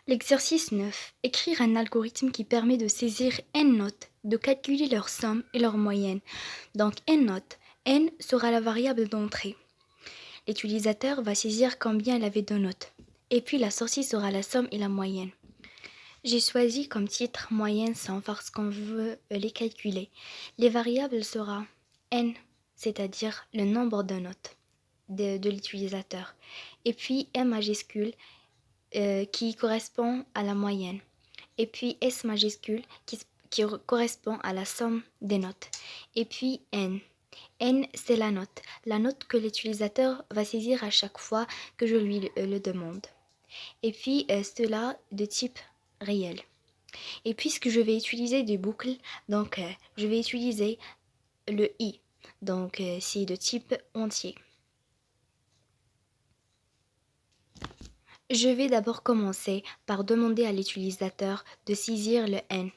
L'exercice 9. Écrire un algorithme qui permet de saisir n notes, de calculer leur somme et leur moyenne. Donc n notes, n sera la variable d'entrée. L'utilisateur va saisir combien il avait de notes. Et puis la sortie sera la somme et la moyenne. J'ai choisi comme titre moyenne 100 parce qu'on veut les calculer. Les variables sera n, c'est-à-dire le nombre de notes de l'utilisateur. Et puis M majuscule qui correspond à la moyenne. Et puis S majuscule qui correspond à la somme des notes. Et puis N. N, c'est la note que l'utilisateur va saisir à chaque fois que je lui le demande. Et puis cela de type réel. Et puisque je vais utiliser des boucles, donc je vais utiliser le i. Donc c'est de type entier. Je vais d'abord commencer par demander à l'utilisateur de saisir le n,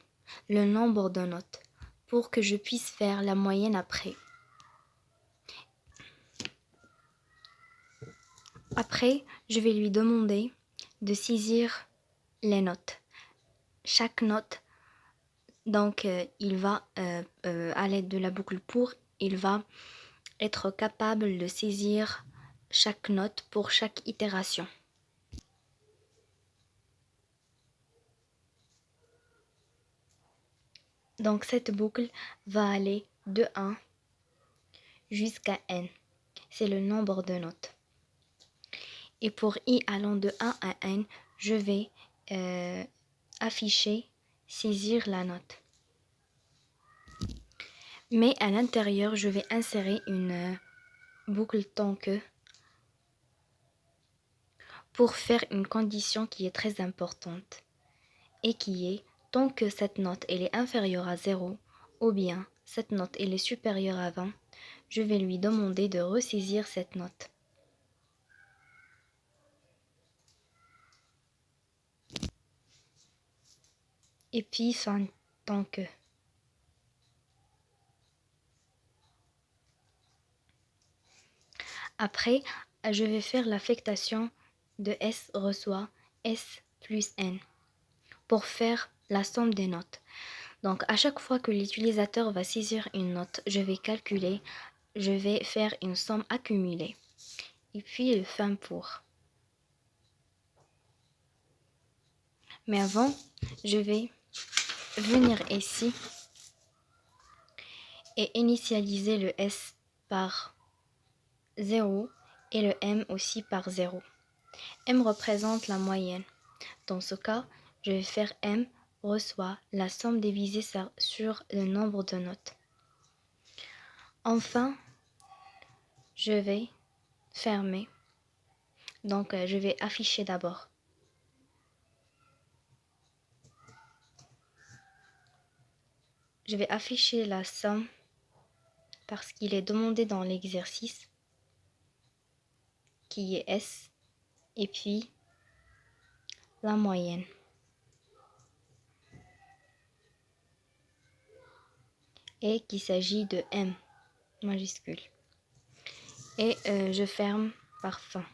le nombre de notes, pour que je puisse faire la moyenne après. Après, je vais lui demander de saisir les notes. Chaque note, donc il va, à l'aide de la boucle pour, il va être capable de saisir chaque note pour chaque itération. Donc cette boucle va aller de 1 jusqu'à n. C'est le nombre de notes. Et pour i allant de 1 à n, je vais afficher, saisir la note. Mais à l'intérieur, je vais insérer une boucle tant que pour faire une condition qui est très importante et qui est tant que cette note elle est inférieure à 0 ou bien cette note elle est supérieure à 20, je vais lui demander de ressaisir cette note. Et puis fin tant que. Après, je vais faire l'affectation de S reçoit S plus N pour faire la somme des notes. Donc à chaque fois que l'utilisateur va saisir une note, je vais calculer, je vais faire une somme accumulée. Et puis le fin pour. Mais avant, je vais venir ici et initialiser le S par 0 et le M aussi par 0. M représente la moyenne. Dans ce cas, je vais faire M reçoit la somme divisée sur le nombre de notes. Enfin, je vais fermer. Donc, je vais afficher d'abord. Je vais afficher la somme parce qu'il est demandé dans l'exercice qui est S et puis la moyenne. Et qu'il s'agit de M majuscule. Et je ferme par fin.